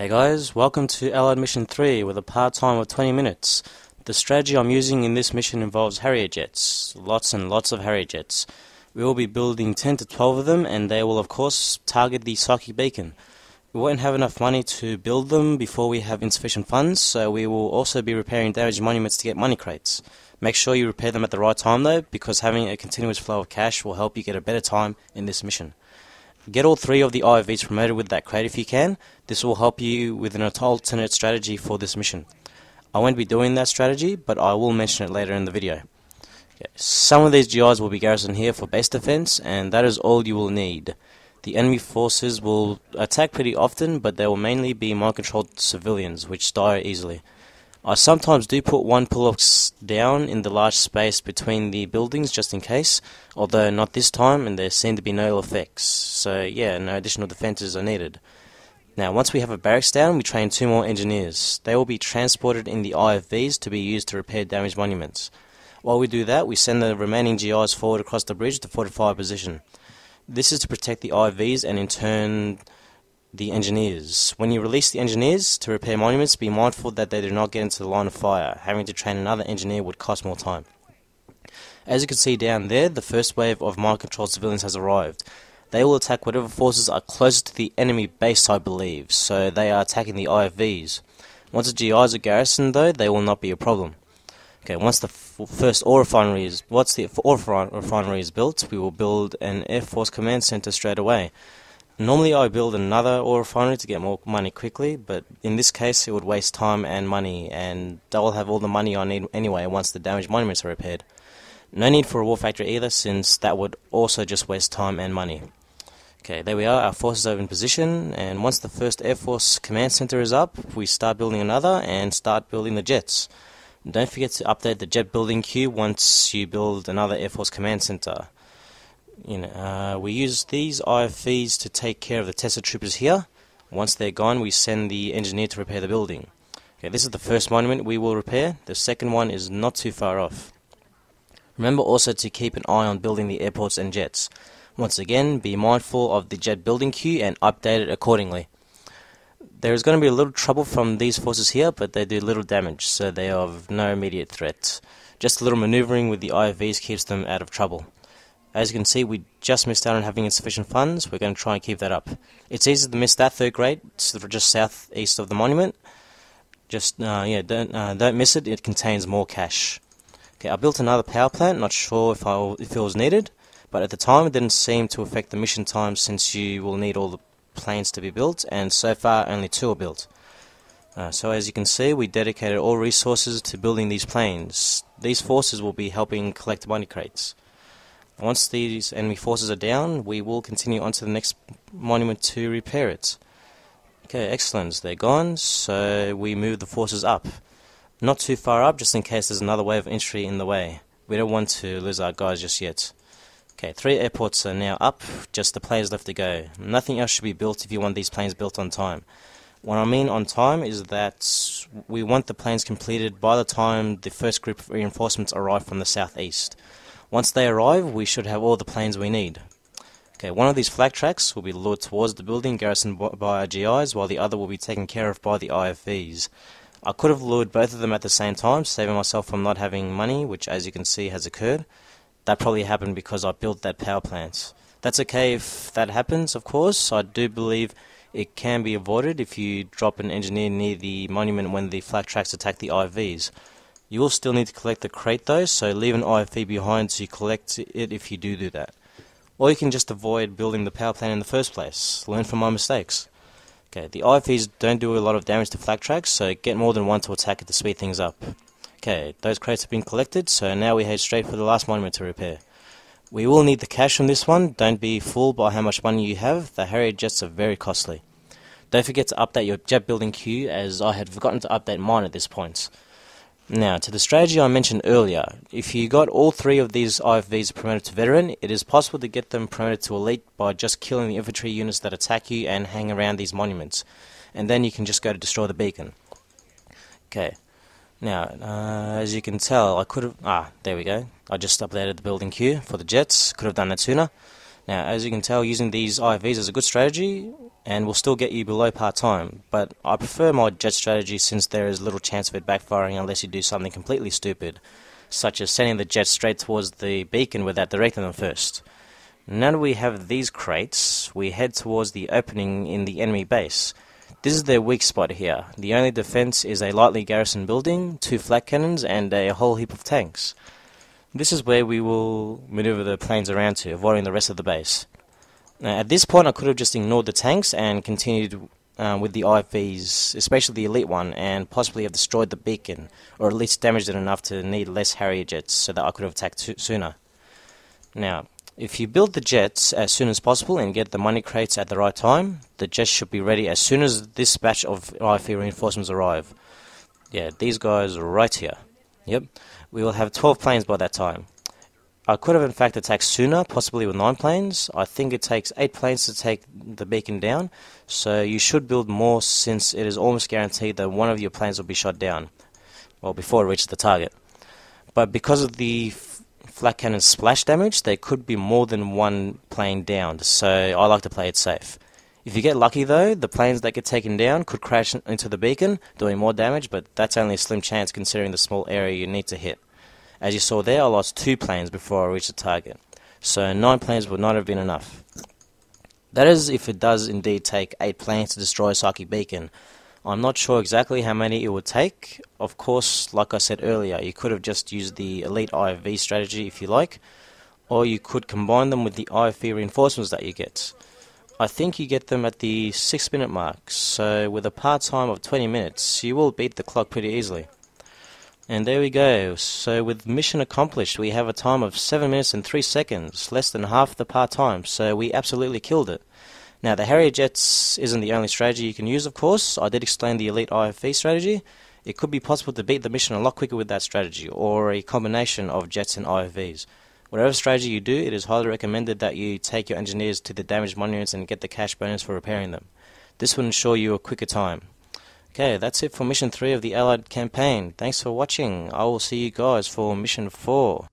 Hey guys, welcome to Allied Mission 3 with a part time of 20 minutes. The strategy I'm using in this mission involves Harrier jets, lots and lots of Harrier jets. We will be building 10 to 12 of them, and they will of course target the Saki beacon. We won't have enough money to build them before we have insufficient funds, so we will also be repairing damaged monuments to get money crates. Make sure you repair them at the right time though, because having a continuous flow of cash will help you get a better time in this mission. Get all 3 of the IFVs promoted with that crate if you can. This will help you with an alternate strategy for this mission. I won't be doing that strategy, but I will mention it later in the video. Okay. Some of these GIs will be garrisoned here for base defense, and that is all you will need. The enemy forces will attack pretty often, but they will mainly be mind-controlled civilians, which die easily. I sometimes do put 1 pillbox down in the large space between the buildings just in case, although not this time, and there seem to be no ill effects. So yeah, no additional defences are needed. Now, once we have a barracks down, we train 2 more engineers. They will be transported in the IFVs to be used to repair damaged monuments. While we do that, we send the remaining GIs forward across the bridge to fortify a position. This is to protect the IFVs and in turn the engineers. When you release the engineers to repair monuments, be mindful that they do not get into the line of fire. Having to train another engineer would cost more time. As you can see down there, the first wave of mind-controlled civilians has arrived. They will attack whatever forces are closest to the enemy base, I believe, so they are attacking the IFVs. Once the GIs are garrisoned though, they will not be a problem. Okay, once the first ore refinery is built, we will build an Air Force command center straight away. Normally I build another ore refinery to get more money quickly, but in this case it would waste time and money, and I will have all the money I need anyway once the damaged monuments are repaired. No need for a war factory either, since that would also just waste time and money. Okay, there we are, our forces are in position, and once the first Air Force command center is up, we start building another and start building the jets. Don't forget to update the jet building queue once you build another Air Force command center. We use these IFVs to take care of the Tesla troopers here. Once they're gone, we send the engineer to repair the building. Okay, this is the first monument we will repair. The second one is not too far off. Remember also to keep an eye on building the airports and jets. Once again, be mindful of the jet building queue and update it accordingly. There is going to be a little trouble from these forces here, but they do little damage, so they are of no immediate threat. Just a little maneuvering with the IFVs keeps them out of trouble. As you can see, we just missed out on having insufficient funds. We're going to try and keep that up. It's easy to miss that third grade. It's just southeast of the monument. Don't miss it. It contains more cash. Okay, I built another power plant. Not sure if it was needed, but at the time it didn't seem to affect the mission time, since you will need all the planes to be built, and so far only 2 are built. So as you can see, we dedicated all resources to building these planes. These forces will be helping collect money crates. Once these enemy forces are down, we will continue on to the next monument to repair it. Okay, excellent. They're gone, so we move the forces up. Not too far up, just in case there's another wave of infantry in the way. We don't want to lose our guys just yet. Okay, 3 airports are now up, just the planes left to go. Nothing else should be built if you want these planes built on time. What I mean on time is that we want the planes completed by the time the first group of reinforcements arrive from the southeast. Once they arrive, we should have all the planes we need. Okay, one of these flag tracks will be lured towards the building garrisoned by our GIs, while the other will be taken care of by the IFVs. I could have lured both of them at the same time, saving myself from not having money, which as you can see has occurred. That probably happened because I built that power plant. That's okay if that happens, of course. I do believe it can be avoided if you drop an engineer near the monument when the flag tracks attack the IFVs. You will still need to collect the crate though, so leave an IFV behind to collect it if you do that. Or you can just avoid building the power plant in the first place. Learn from my mistakes. Okay, the IFVs don't do a lot of damage to flag tracks, so get more than 1 to attack it to speed things up. Okay, those crates have been collected, so now we head straight for the last monument to repair. We will need the cash on this one. Don't be fooled by how much money you have. The Harrier jets are very costly. Don't forget to update your jet building queue, as I had forgotten to update mine at this point. Now, to the strategy I mentioned earlier, if you got all 3 of these IFVs promoted to veteran, it is possible to get them promoted to elite by just killing the infantry units that attack you and hang around these monuments. And then you can just go to destroy the beacon. Okay, now, as you can tell, I could have... there we go. I just updated the building queue for the jets. Could have done that sooner. Now, as you can tell, using these IFVs is a good strategy and will still get you below part-time, but I prefer my jet strategy since there is little chance of it backfiring unless you do something completely stupid, such as sending the jets straight towards the beacon without directing them first. Now that we have these crates, we head towards the opening in the enemy base. This is their weak spot here. The only defense is a lightly garrisoned building, 2 flak cannons, and a whole heap of tanks. This is where we will maneuver the planes around to, avoiding the rest of the base. Now, at this point I could have just ignored the tanks and continued with the IFVs, especially the elite one, and possibly have destroyed the beacon, or at least damaged it enough to need less Harrier jets so that I could have attacked sooner. Now, if you build the jets as soon as possible and get the money crates at the right time, the jets should be ready as soon as this batch of IFV reinforcements arrive. Yeah, these guys right here. Yep, we will have 12 planes by that time. I could have in fact attacked sooner, possibly with 9 planes. I think it takes 8 planes to take the beacon down, so you should build more since it is almost guaranteed that one of your planes will be shot down, well, before it reaches the target. But because of the flak cannon splash damage, there could be more than one plane downed, so I like to play it safe. If you get lucky though, the planes that get taken down could crash into the beacon, doing more damage, but that's only a slim chance considering the small area you need to hit. As you saw there, I lost 2 planes before I reached the target, so 9 planes would not have been enough. That is if it does indeed take 8 planes to destroy Saki Beacon. I'm not sure exactly how many it would take. Of course, like I said earlier, you could have just used the elite IFV strategy if you like, or you could combine them with the IFV reinforcements that you get. I think you get them at the 6-minute mark, so with a part time of 20 minutes, you will beat the clock pretty easily. And there we go. So with mission accomplished, we have a time of 7 minutes and 3 seconds, less than half the part time, so we absolutely killed it. Now, the Harrier jets isn't the only strategy you can use, of course. I did explain the elite IFV strategy. It could be possible to beat the mission a lot quicker with that strategy, or a combination of jets and IFVs. Whatever strategy you do, it is highly recommended that you take your engineers to the damaged monuments and get the cash bonus for repairing them. This will ensure you a quicker time. Okay, that's it for Mission 3 of the Allied campaign. Thanks for watching. I will see you guys for Mission 4.